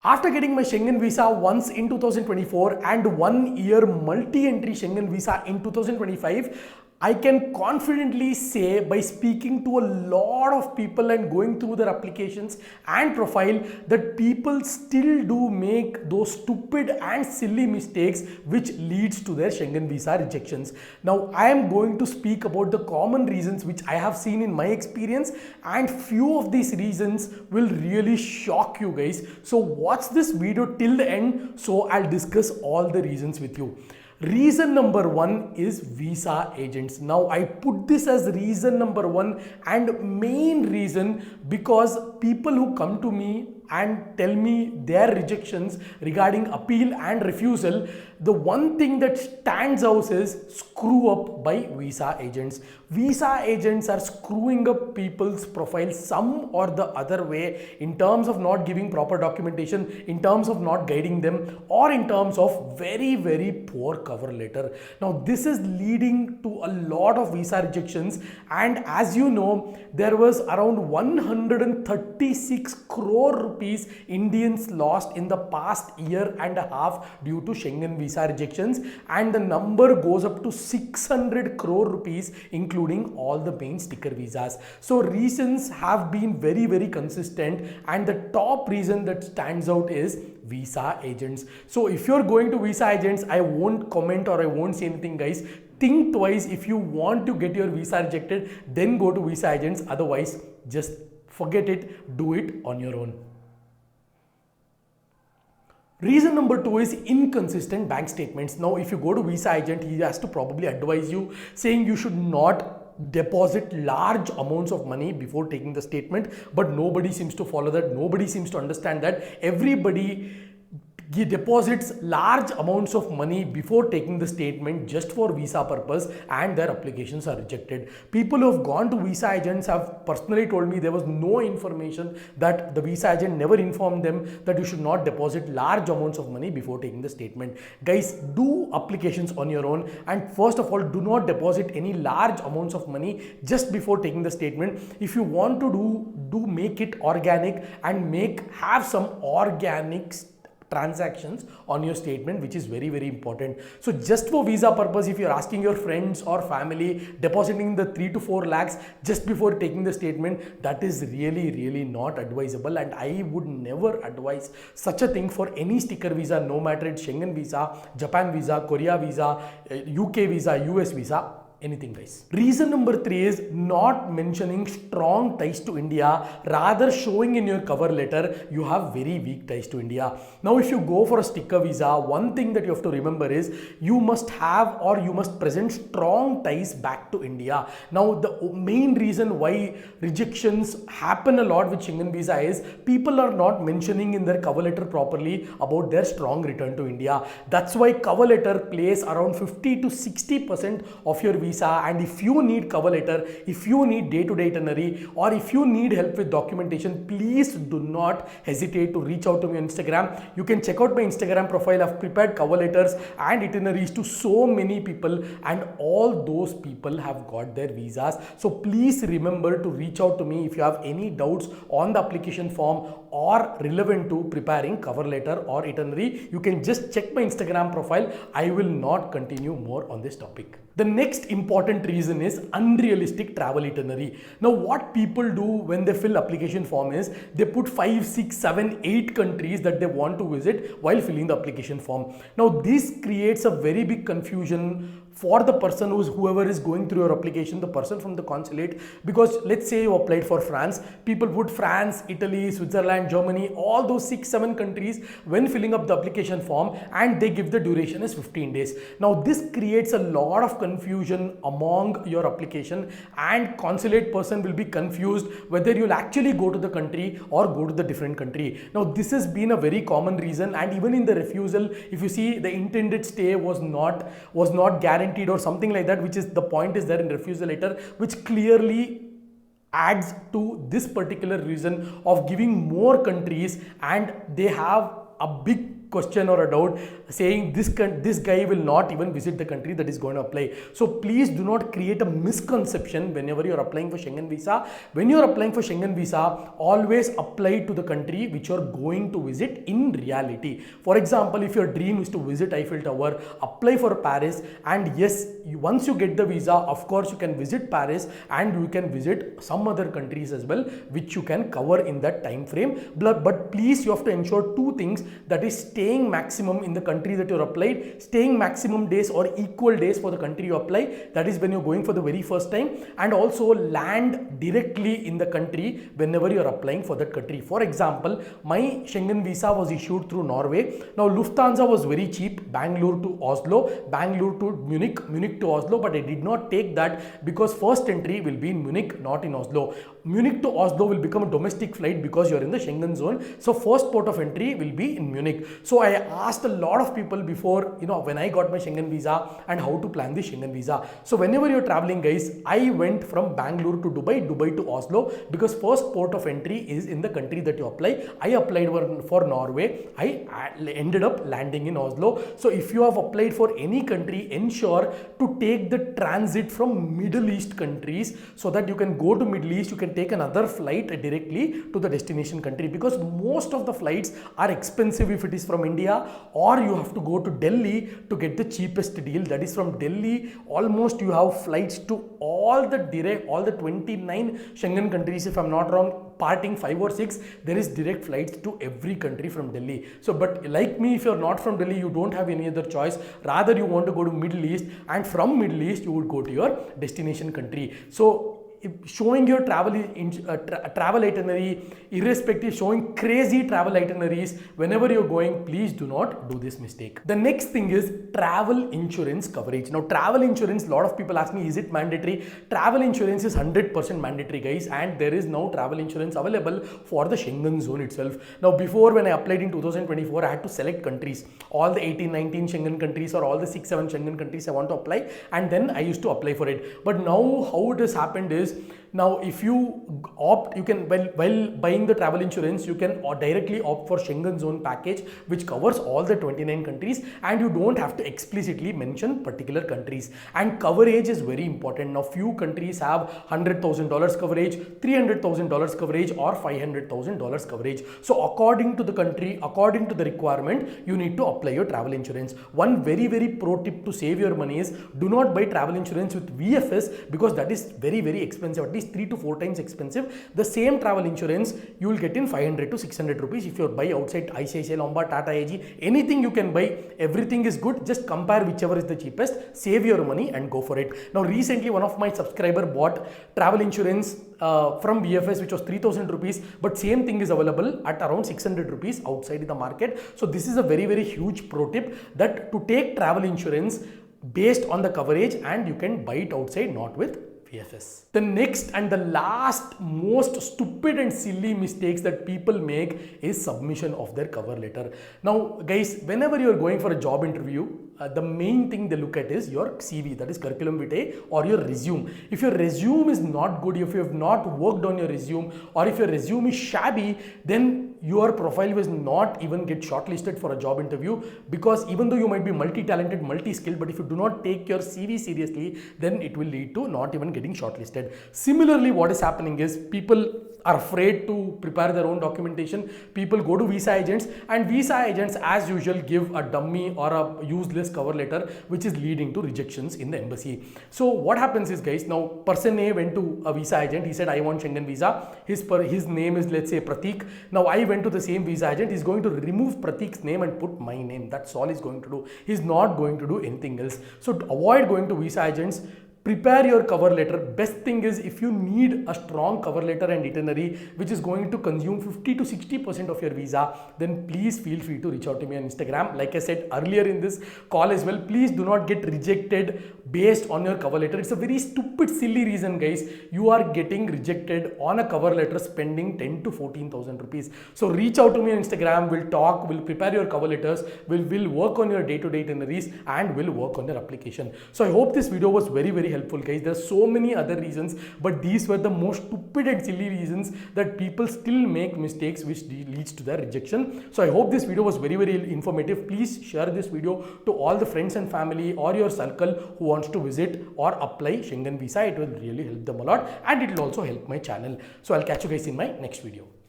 After getting my Schengen visa once in 2024 and 1 year multi-entry Schengen visa in 2025, I can confidently say by speaking to a lot of people and going through their applications and profile that people still do make those stupid and silly mistakes which leads to their Schengen visa rejections. Now I am going to speak about the common reasons which I have seen in my experience, and few of these reasons will really shock you guys. So watch this video till the end, so I'll discuss all the reasons with you. Reason number one is visa agents. Now I put this as reason number one and main reason because people who come to me and tell me their rejections regarding appeal and refusal, the one thing that stands out is screw up by visa agents. Visa agents are screwing up people's profiles some or the other way in terms of not giving proper documentation, in terms of not guiding them, or in terms of very poor cover letter. Now this is leading to a lot of visa rejections, and as you know, there was around 136 crore rupees Indians lost in the past year and a half due to Schengen visa rejections, and the number goes up to 600 crore rupees including all the main sticker visas. So reasons have been very consistent, and the top reason that stands out is visa agents. So if you're going to visa agents, I won't comment or I won't say anything, guys. Think twice. If you want to get your visa rejected, then go to visa agents. Otherwise, just forget it. Do it on your own. Reason number two is inconsistent bank statements. Now, if you go to visa agent, he has to probably advise you saying you should not deposit large amounts of money before taking the statement, but nobody seems to follow that. Nobody seems to understand that. Everybody deposits large amounts of money before taking the statement just for visa purpose, and their applications are rejected. People who have gone to visa agents have personally told me there was no information, that the visa agent never informed them that you should not deposit large amounts of money before taking the statement. Guys, do applications on your own, and first of all, do not deposit any large amounts of money just before taking the statement. If you want to do make it organic and have some organic transactions on your statement, which is very important. So just for visa purpose, if you're asking your friends or family depositing the 3 to 4 lakhs just before taking the statement, that is really not advisable, and I would never advise such a thing for any sticker visa, no matter it's Schengen visa, Japan visa, Korea visa, UK visa, US visa, anything, guys. Reason number three is not mentioning strong ties to India, rather showing in your cover letter you have very weak ties to India. Now if you go for a sticker visa, one thing that you have to remember is you must have or you must present strong ties back to India. Now the main reason why rejections happen a lot with Schengen visa is people are not mentioning in their cover letter properly about their strong return to India. That's why cover letter plays around 50 to 60% of your visa. And if you need cover letter, if you need day-to-day itinerary, or if you need help with documentation, please do not hesitate to reach out to me on Instagram. You can check out my Instagram profile. I've prepared cover letters and itineraries to so many people, and all those people have got their visas. So please remember to reach out to me if you have any doubts on the application form or relevant to preparing cover letter or itinerary. You can just check my Instagram profile. I will not continue more on this topic. The next important reason is unrealistic travel itinerary. Now what people do when they fill application form is they put 5, 6, 7, 8 countries that they want to visit while filling the application form. Now this creates a very big confusion for the person whoever is going through your application, the person from the consulate, because let's say you applied for France, people put France, Italy, Switzerland, Germany, all those 6, 7 countries when filling up the application form, and they give the duration as 15 days. Now this creates a lot of confusion among your application, and consulate person will be confused whether you'll actually go to the country or go to the different country. Now this has been a very common reason, and even in the refusal, if you see the intended stay was not guaranteed or something like that, which is the point is there in refusal letter, which clearly adds to this particular reason of giving more countries, and they have a big question or a doubt saying this guy will not even visit the country that is going to apply. So please do not create a misconception whenever you are applying for Schengen visa. When you are applying for Schengen visa, always apply to the country which you are going to visit in reality. For example, if your dream is to visit Eiffel Tower, apply for Paris, and yes, once you get the visa, of course you can visit Paris and you can visit some other countries as well which you can cover in that time frame. But please, you have to ensure two things, that is staying maximum in the country that you're applied, staying maximum days or equal days for the country you apply, that is when you're going for the very first time, and also land directly in the country whenever you're applying for that country. For example, my Schengen visa was issued through Norway. Now Lufthansa was very cheap, Bangalore to Oslo, Bangalore to Munich, Munich to Oslo, but I did not take that because first entry will be in Munich, not in Oslo. Munich to Oslo will become a domestic flight because you're in the Schengen zone. So first port of entry will be in Munich. So I asked a lot of people before, when I got my Schengen visa and how to plan the Schengen visa. So whenever you're traveling, guys, I went from Bangalore to Dubai, Dubai to Oslo, because first port of entry is in the country that you apply. I applied for Norway. I ended up landing in Oslo. So if you have applied for any country, ensure to take the transit from Middle East countries so that you can go to Middle East, you can take another flight directly to the destination country, because most of the flights are expensive if it is from India, or you have to go to Delhi to get the cheapest deal. That is from Delhi, almost you have flights to all the 29 Schengen countries, if I'm not wrong, parting 5 or 6, there is direct flights to every country from Delhi. So, but like me, if you're not from Delhi, you don't have any other choice. Rather, you want to go to Middle East, and from Middle East, you would go to your destination country. So, showing your travel itinerary, irrespective, showing crazy travel itineraries whenever you're going, please do not do this mistake. The next thing is travel insurance coverage. Now travel insurance, a lot of people ask me, is it mandatory? Travel insurance is 100% mandatory, guys, and there is now travel insurance available for the Schengen zone itself. Now before, when I applied in 2024, I had to select countries, all the 18, 19 Schengen countries or all the 6, 7 Schengen countries I want to apply, and then I used to apply for it. But now how it has happened is, now if you opt, you can, while buying the travel insurance, you can directly opt for Schengen zone package, which covers all the 29 countries, and you don't have to explicitly mention particular countries. And coverage is very important. Now few countries have $100,000 coverage, $300,000 coverage, or $500,000 coverage. So according to the country, according to the requirement, you need to apply your travel insurance. One very, very pro tip to save your money is, do not buy travel insurance with VFS, because that is very, very expensive, at least 3 to 4 times expensive. The same travel insurance you will get in 500 to 600 rupees if you buy outside ICICI, Lombard, Tata AG, anything you can buy. Everything is good. Just compare whichever is the cheapest, save your money and go for it. Now recently, one of my subscriber bought travel insurance from VFS, which was 3000 rupees, but same thing is available at around 600 rupees outside in the market. So this is a very, very huge pro tip, that to take travel insurance based on the coverage, and you can buy it outside, not with VFS. The next and the last most stupid and silly mistakes that people make is submission of their cover letter. Now guys, whenever you are going for a job interview, the main thing they look at is your CV, that is curriculum vitae, or your resume. If your resume is not good, if you have not worked on your resume, or if your resume is shabby, then your profile will not even get shortlisted for a job interview, because even though you might be multi-talented, multi-skilled, but if you do not take your CV seriously, then it will lead to not even getting shortlisted. Similarly, what is happening is, people are afraid to prepare their own documentation. People go to visa agents, and visa agents as usual give a dummy or a useless cover letter, which is leading to rejections in the embassy. So what happens is, guys, now person A went to a visa agent, he said, I want Schengen visa, his name is, let's say, Pratik. Now I went to the same visa agent, he's going to remove Pratik's name and put my name. That's all he's going to do. He's not going to do anything else. So to avoid going to visa agents, prepare your cover letter. Best thing is, if you need a strong cover letter and itinerary which is going to consume 50 to 60% of your visa, then please feel free to reach out to me on Instagram. Like I said earlier in this call as well, please do not get rejected based on your cover letter. It's a very stupid, silly reason, guys. You are getting rejected on a cover letter spending 10 to 14,000 rupees. So reach out to me on Instagram. We'll talk, we'll prepare your cover letters, we'll work on your day-to-day itineraries, and we'll work on your application. So I hope this video was very, very helpful, guys. There are so many other reasons, but these were the most stupid and silly reasons that people still make mistakes, which leads to their rejection. So I hope this video was very, very informative. Please share this video to all the friends and family or your circle who wants to visit or apply Schengen visa. It will really help them a lot, and it will also help my channel. So I'll catch you guys in my next video.